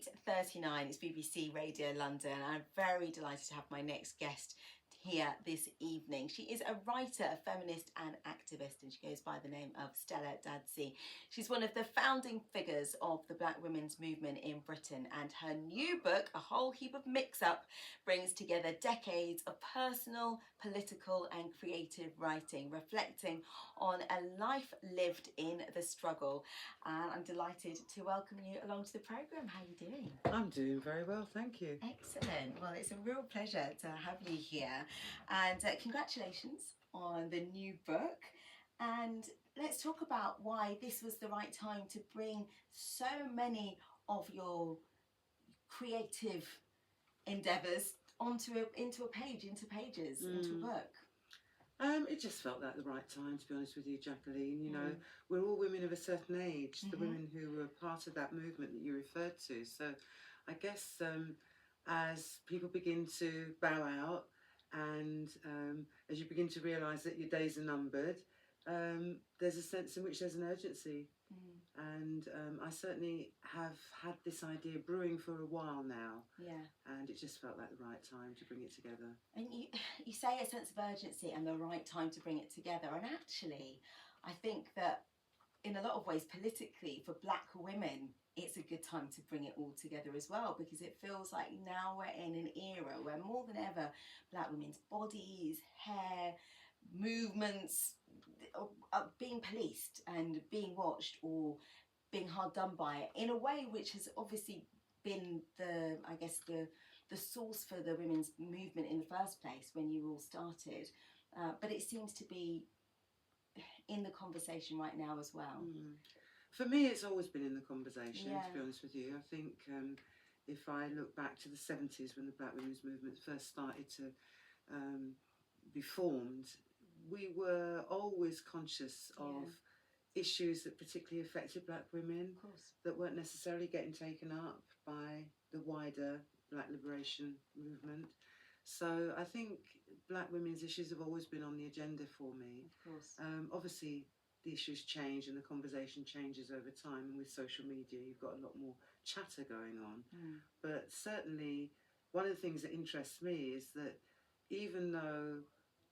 8:39, it's BBC Radio London, and I'm very delighted to have my next guest here this evening. She is a writer, a feminist and activist, and she goes by the name of Stella Dadzie. She's one of the founding figures of the Black women's movement in Britain, and her new book, A Whole Heap of Mix-Up, brings together decades of personal, political and creative writing, reflecting on a life lived in the struggle. And I'm delighted to welcome you along to the programme. How are you doing? I'm doing very well, thank you. Excellent. Well, it's a real pleasure to have you here. And congratulations on the new book. And let's talk about why this was the right time to bring so many of your creative endeavours into pages, into a book. It just felt like the right time, to be honest with you, Jacqueline. You know, we're all women of a certain age, the women who were part of that movement that you referred to. So I guess as people begin to bow out and as you begin to realise that your days are numbered, there's a sense in which there's an urgency. And I certainly have had this idea brewing for a while now. Yeah. And it just felt like the right time to bring it together. And you say a sense of urgency and the right time to bring it together. And actually, I think that in a lot of ways, politically, for Black women, it's a good time to bring it all together as well, because it feels like now we're in an era where more than ever, Black women's bodies, hair, movements are being policed and being watched or being hard done by in a way which has obviously been the source for the women's movement in the first place when you all started, but it seems to be in the conversation right now as well. For me, it's always been in the conversation, to be honest with you. I think if I look back to the 70s when the Black women's movement first started to be formed, we were always conscious of issues that particularly affected Black women, that weren't necessarily getting taken up by the wider Black liberation movement. So I think Black women's issues have always been on the agenda for me. Of course. Obviously, the issues change and the conversation changes over time, and with social media you've got a lot more chatter going on. But certainly one of the things that interests me is that even though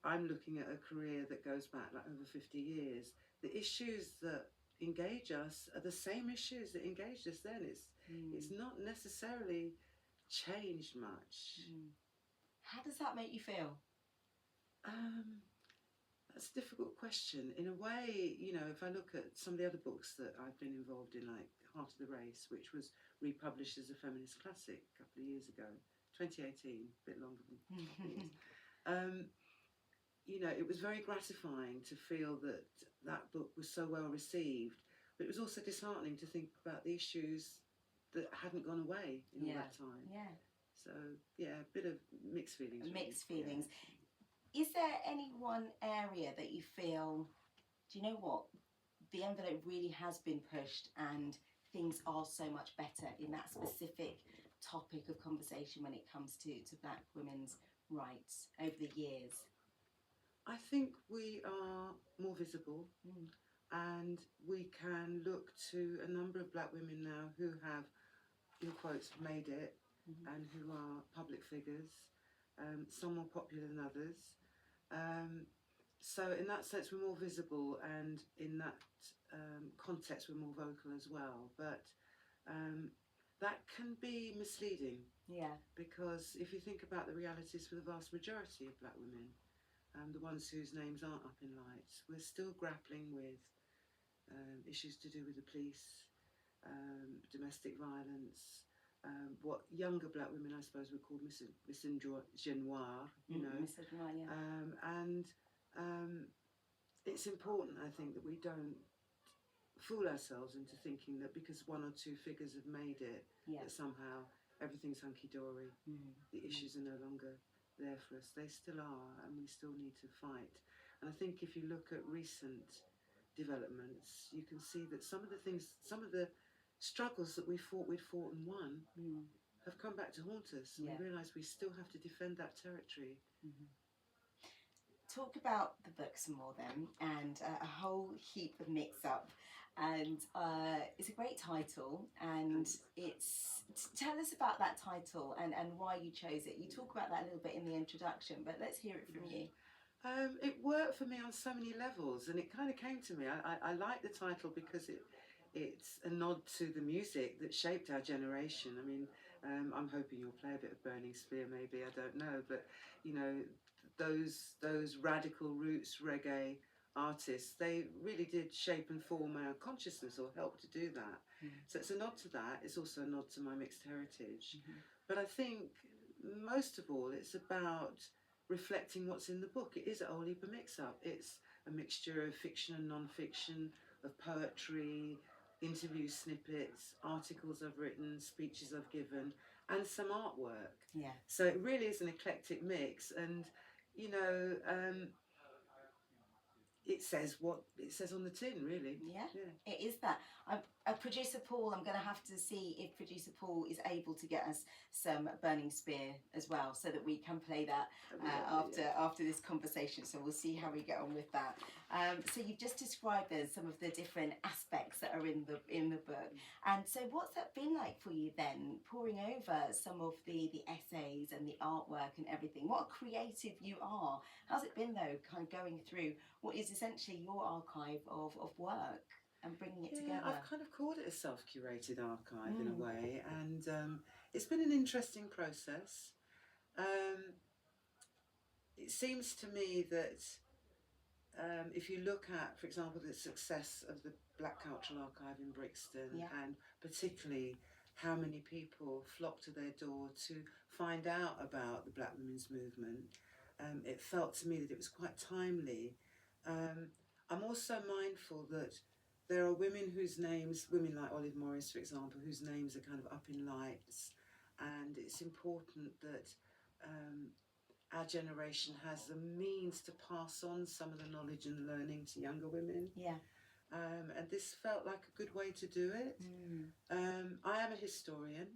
I'm looking at a career that goes back like over 50 years, the issues that engage us are the same issues that engaged us then. It's not necessarily changed much. How does that make you feel? That's a difficult question. In a way, you know, if I look at some of the other books that I've been involved in, like Heart of the Race, which was republished as a feminist classic a couple of years ago, 2018, a bit longer than years. You know, it was very gratifying to feel that that book was so well received, but it was also disheartening to think about the issues that hadn't gone away in all that time. So, yeah, a bit of mixed feelings. Mixed feelings. Is there any one area that you feel, do you know what, the envelope really has been pushed and things are so much better in that specific topic of conversation when it comes to Black women's rights over the years? I think we are more visible, and we can look to a number of Black women now who have, in quotes, made it, and who are public figures, some more popular than others. So in that sense we're more visible, and in that context we're more vocal as well. But that can be misleading, because if you think about the realities for the vast majority of Black women, the ones whose names aren't up in lights, we're still grappling with issues to do with the police, domestic violence, what younger Black women, I suppose, would call misogynoir, you know. And it's important, I think, that we don't fool ourselves into thinking that because one or two figures have made it, that somehow everything's hunky-dory. The issues are no longer there for us. They still are, and we still need to fight. And I think if you look at recent developments, you can see that some of the struggles that we'd fought and won have come back to haunt us, and we realise we still have to defend that territory. Talk about the book some more then, and A Whole Heap of Mix-Up. And it's a great title, and it's tell us about that title and why you chose it. You talk about that a little bit in the introduction, but let's hear it from you. It worked for me on so many levels, and it kind of came to me. I like the title because it's a nod to the music that shaped our generation. I mean, I'm hoping you'll play a bit of Burning Spear, maybe, I don't know, but you know, those radical roots reggae artists, they really did shape and form our consciousness or help to do that. So it's a nod to that. It's also a nod to my mixed heritage. But I think most of all, it's about reflecting what's in the book. It is a whole heap of mix-up. It's a mixture of fiction and non-fiction, of poetry, interview snippets, articles I've written, speeches I've given, and some artwork. Yeah. So it really is an eclectic mix, and you know, it says what it says on the tin, really. Yeah. It is that. Producer Paul, I'm going to have to see if Producer Paul is able to get us some Burning Spear as well, so that we can play that after this conversation. So we'll see how we get on with that. So you've just described there's some of the different aspects that are in the book, and so what's that been like for you then, poring over some of the essays and the artwork and everything? What a creative you are. How's it been though, kind of going through what is essentially your archive of work and bringing it together? I've kind of called it a self-curated archive in a way, and it's been an interesting process. It seems to me that if you look at, for example, the success of the Black Cultural Archive in Brixton, and particularly how many people flocked to their door to find out about the Black Women's Movement, it felt to me that it was quite timely. I'm also mindful that there are women whose names, women like Olive Morris, for example, whose names are kind of up in lights, and it's important that our generation has the means to pass on some of the knowledge and learning to younger women. And this felt like a good way to do it. I am a historian.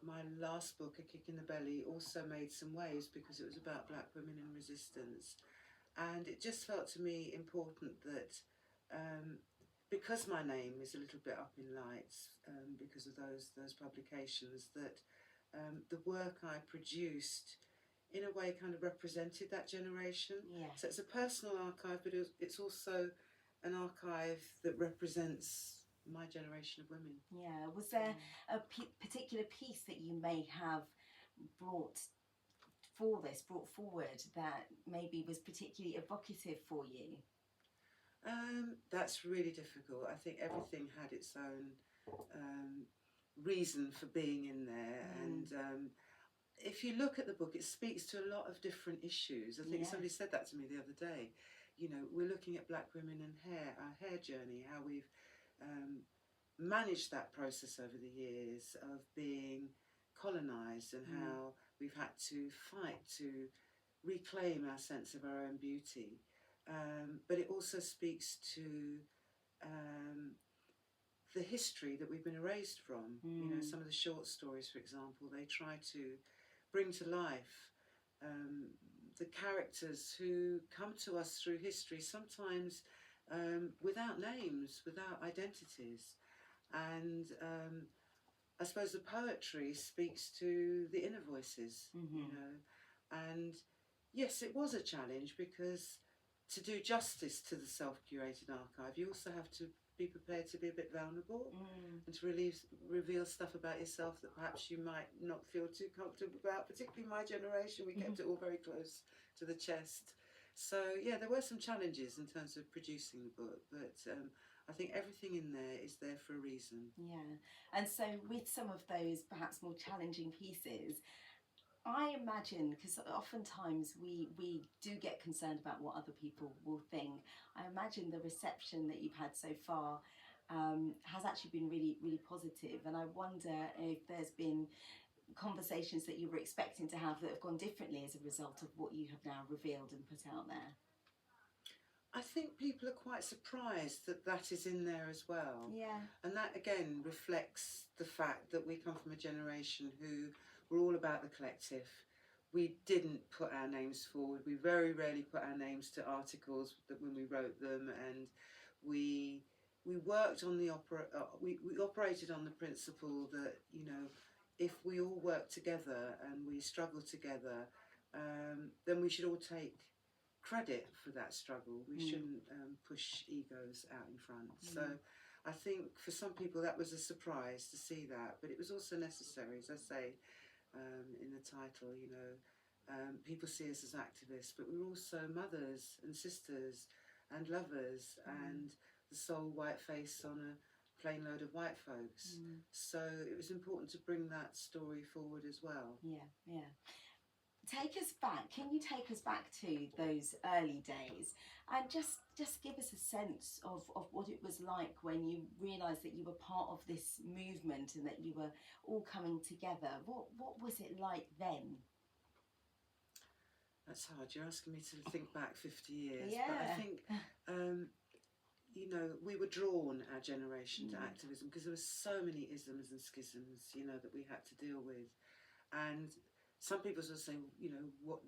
My last book, A Kick in the Belly, also made some waves because it was about Black women in resistance. And it just felt to me important that because my name is a little bit up in lights because of those publications, that the work I produced in a way kind of represented that generation. So it's a personal archive, but it's also an archive that represents my generation of women. Was there a particular piece that you may have brought forward that maybe was particularly evocative for you? That's really difficult. I think everything had its own reason for being in there, and if you look at the book, it speaks to a lot of different issues. I think somebody said that to me the other day. You know, we're looking at Black women and hair, our hair journey, how we've managed that process over the years of being colonised, and how we've had to fight to reclaim our sense of our own beauty. But it also speaks to the history that we've been erased from. You know, some of the short stories, for example, they try to bring to life the characters who come to us through history, sometimes without names, without identities. And I suppose the poetry speaks to the inner voices, you know. And yes, it was a challenge, because to do justice to the self-curated archive, you also have to be prepared to be a bit vulnerable and to reveal stuff about yourself that perhaps you might not feel too comfortable about. Particularly my generation, we kept it all very close to the chest. So yeah, there were some challenges in terms of producing the book, but I think everything in there is there for a reason. And so with some of those perhaps more challenging pieces, I imagine, because oftentimes we do get concerned about what other people will think, I imagine the reception that you've had so far has actually been really, really positive. And I wonder if there's been conversations that you were expecting to have that have gone differently as a result of what you have now revealed and put out there. I think people are quite surprised that that is in there as well. And that again reflects the fact that we come from a generation who were all about the collective. We didn't put our names forward. We very rarely put our names to articles that when we wrote them, and we we worked on the we operated on the principle that, you know, if we all work together and we struggle together, then we should all take credit for that struggle. We shouldn't push egos out in front. So I think for some people that was a surprise to see that, but it was also necessary, as I say in the title, you know, people see us as activists, but we're also mothers and sisters and lovers and the sole white face on a plain load of white folks. So it was important to bring that story forward as well. Yeah, yeah. Take us back. Can you take us back to those early days and just give us a sense of what it was like when you realised that you were part of this movement and that you were all coming together? What was it like then? That's hard. You're asking me to think back 50 years. Yeah. But I think, you know, we were drawn, our generation, to activism because there were so many isms and schisms, you know, that we had to deal with. And some people will say, you know,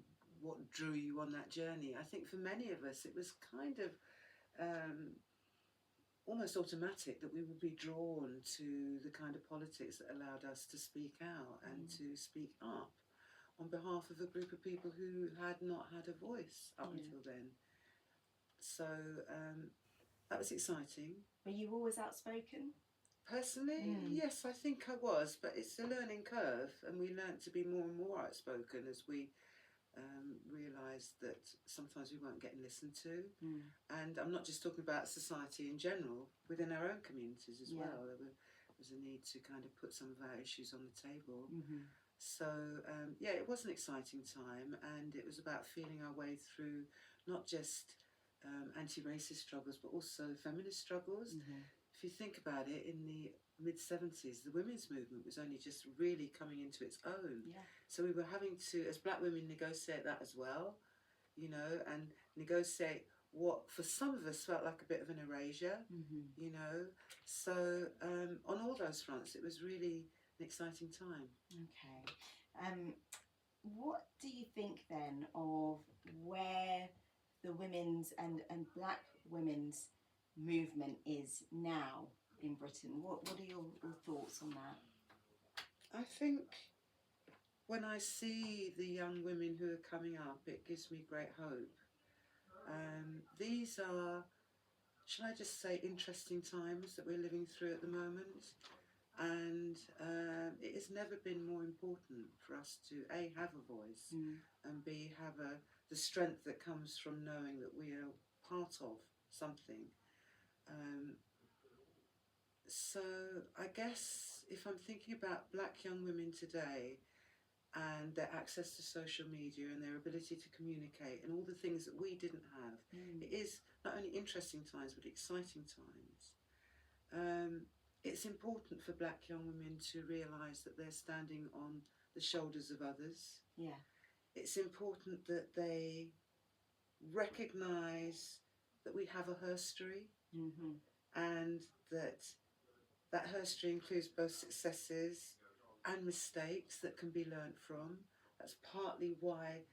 what drew you on that journey? I think for many of us, it was kind of almost automatic that we would be drawn to the kind of politics that allowed us to speak out and to speak up on behalf of a group of people who had not had a voice up until then. So that was exciting. Were you always outspoken? Personally, yes, I think I was, but it's a learning curve, and we learnt to be more and more outspoken as we realised that sometimes we weren't getting listened to. And I'm not just talking about society in general, within our own communities as well. There was a need to kind of put some of our issues on the table. So, yeah, it was an exciting time, and it was about feeling our way through not just anti-racist struggles, but also feminist struggles. If you think about it, in the mid-70s, the women's movement was only just really coming into its own. So we were having to, as black women, negotiate that as well, you know, and negotiate what for some of us felt like a bit of an erasure, you know. So on all those fronts, it was really an exciting time. Okay. What do you think then of where the women's and black women's movement is now in Britain? What are your thoughts on that? I think when I see the young women who are coming up, it gives me great hope. These are, shall I just say, interesting times that we're living through at the moment. And it has never been more important for us to A, have a voice, and B, have the strength that comes from knowing that we are part of something. So I guess if I'm thinking about black young women today and their access to social media and their ability to communicate and all the things that we didn't have, it is not only interesting times but exciting times. It's important for black young women to realise that they're standing on the shoulders of others. It's important that they recognise that we have a history, and that history includes both successes and mistakes that can be learnt from. That's partly why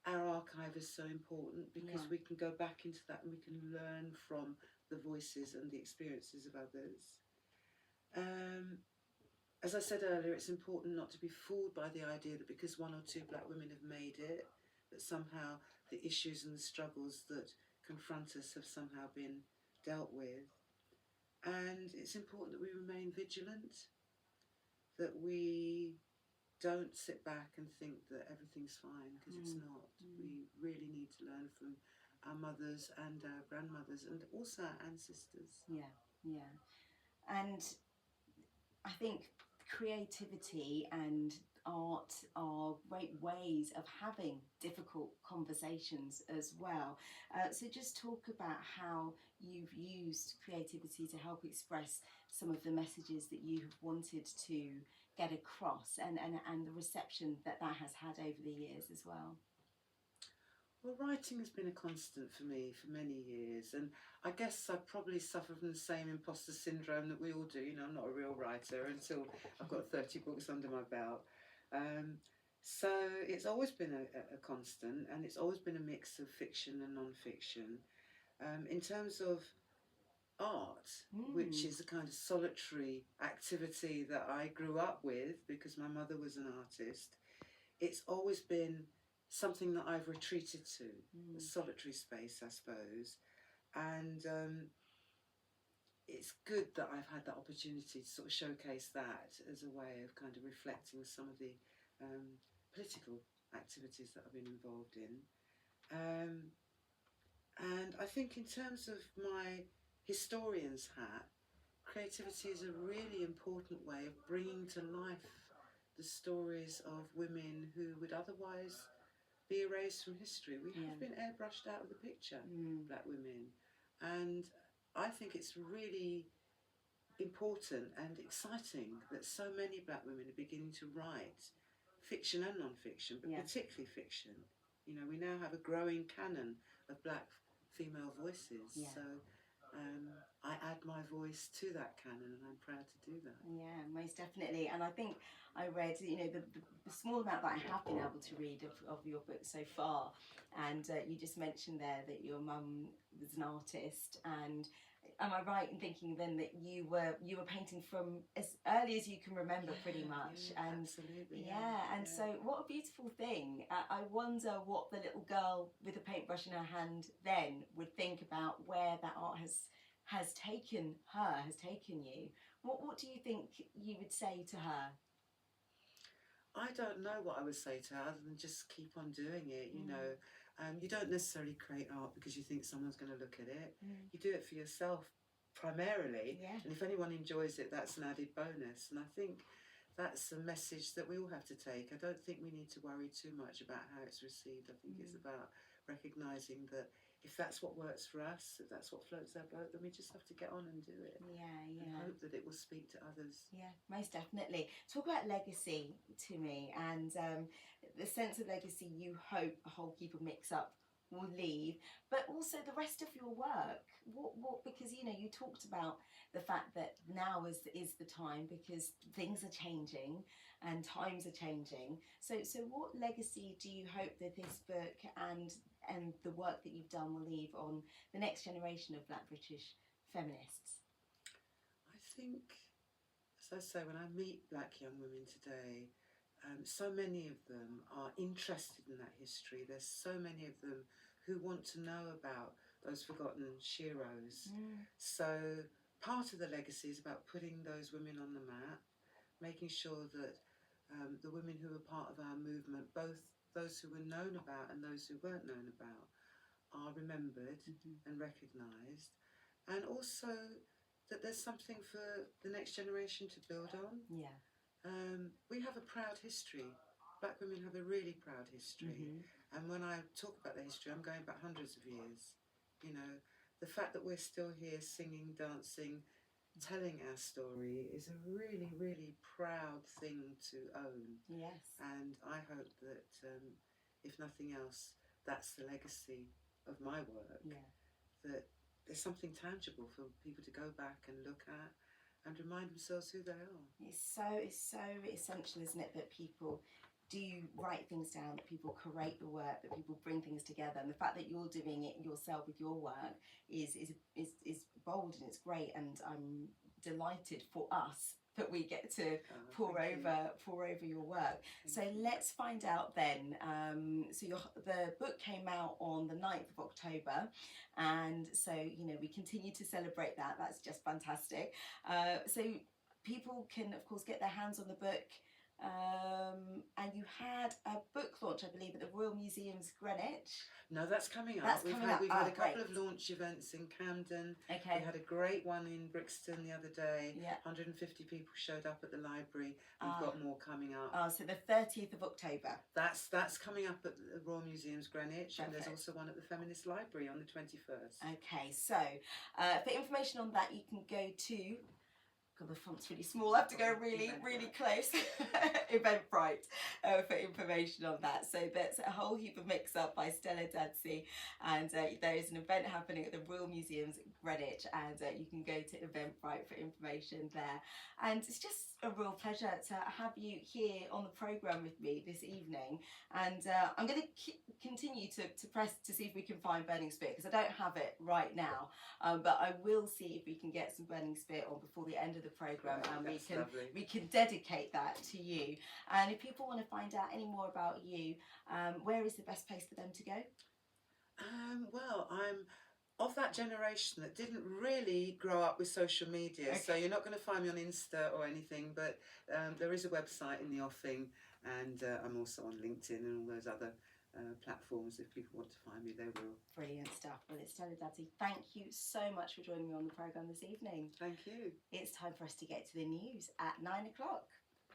our archive is so important, because we can go back into that and we can learn from the voices and the experiences of others. As I said earlier, it's important not to be fooled by the idea that because one or two black women have made it, that somehow the issues and the struggles that confront us have somehow been dealt with. And it's important that we remain vigilant, that we don't sit back and think that everything's fine, because it's not. We really need to learn from our mothers and our grandmothers and also our ancestors. And I think creativity and art are great ways of having difficult conversations as well. So just talk about how you've used creativity to help express some of the messages that you have wanted to get across, and the reception that has had over the years as well. Well, writing has been a constant for me for many years, and I guess I probably suffer from the same imposter syndrome that we all do. You know, I'm not a real writer until I've got 30 books under my belt. So it's always been a constant, and it's always been a mix of fiction and non-fiction. In terms of art, which is a kind of solitary activity that I grew up with because my mother was an artist. It's always been something that I've retreated to, a solitary space, I suppose. And it's good that I've had that opportunity to sort of showcase that as a way of kind of reflecting some of the political activities that I've been involved in. And I think in terms of my historian's hat, creativity is a really important way of bringing to life the stories of women who would otherwise be erased from history. We have been airbrushed out of the picture, black women. And I think it's really important and exciting that so many black women are beginning to write fiction and non-fiction, but particularly fiction. You know, we now have a growing canon of black female voices. So I add my voice to that canon, and I'm proud to do that. Yeah, most definitely. And I think I read, you know, the small amount that I have been able to read of your book so far, and you just mentioned there that your mum was an artist, and am I right in thinking then that you were painting from as early as you can remember, pretty much? And absolutely. So what a beautiful thing. I wonder what the little girl with a paintbrush in her hand then would think about where that art has taken her, has taken you. What do you think you would say to her? I don't know what I would say to her other than just keep on doing it, you know. You don't necessarily create art because you think someone's going to look at it. You do it for yourself primarily, and if anyone enjoys it, that's an added bonus. And I think that's a message that we all have to take. I don't think we need to worry too much about how it's received. I think it's about recognising that if that's what works for us, if that's what floats our boat, then we just have to get on and do it. And hope that it will speak to others. Yeah, most definitely. Talk about legacy to me, and the sense of legacy you hope a whole Keep a Mix Up will leave, but also the rest of your work. What because you know, you talked about the fact that now is the time because things are changing and times are changing. So what legacy do you hope that this book and the work that you've done will leave on the next generation of Black British feminists? I think, as I say, when I meet black young women today, so many of them are interested in that history. There's so many of them who want to know about those forgotten sheroes. So part of the legacy is about putting those women on the map, making sure that the women who were part of our movement, both those who were known about and those who weren't known about, are remembered and recognised, and also that there's something for the next generation to build on. We have a proud history. Black women have a really proud history, and when I talk about the history, I'm going back hundreds of years. You know, the fact that we're still here singing, dancing, telling our story is a really, really proud thing to own. And I hope that, if nothing else, that's the legacy of my work. That there's something tangible for people to go back and look at and remind themselves who they are. It's so essential, isn't it, that people do write things down, that people create the work, that people bring things together, and the fact that you're doing it yourself with your work is bold and it's great, and I'm delighted for us that we get to pour over your work. So let's find out then. So the book came out on the 9th of October, and so you know we continue to celebrate that. That's just fantastic. So people can of course get their hands on the book. And you had a book launch, I believe, at the Royal Museum's Greenwich. No, that's coming up. We've had a couple of launch events in Camden. We had a great one in Brixton the other day. 150 people showed up at the library. We've got more coming up. So the 30th of October. That's coming up at the Royal Museum's Greenwich, and there's also one at the Feminist Library on the 21st. Okay, so for information on that, you can go to. God, the font's really small. I have to go really close. Eventbrite for information on that. So that's a whole heap of mix up by Stella, Dadzie, and there is an event happening at the Royal Museum's Greenwich, and you can go to Eventbrite for information there. And it's just a real pleasure to have you here on the programme with me this evening, and I'm going to continue to press to see if we can find Burning Spirit, because I don't have it right now, but I will see if we can get some Burning Spirit on before the end of the programme, and we can dedicate that to you. And if people want to find out any more about you, where is the best place for them to go? Well, I'm of that generation that didn't really grow up with social media, so you're not going to find me on Insta or anything, but there is a website in the offing, and I'm also on LinkedIn and all those other platforms. If people want to find me, they will. Brilliant stuff. Well, it's Stella, Dadzie. Thank you so much for joining me on the programme this evening. Thank you. It's time for us to get to the news at 9 o'clock.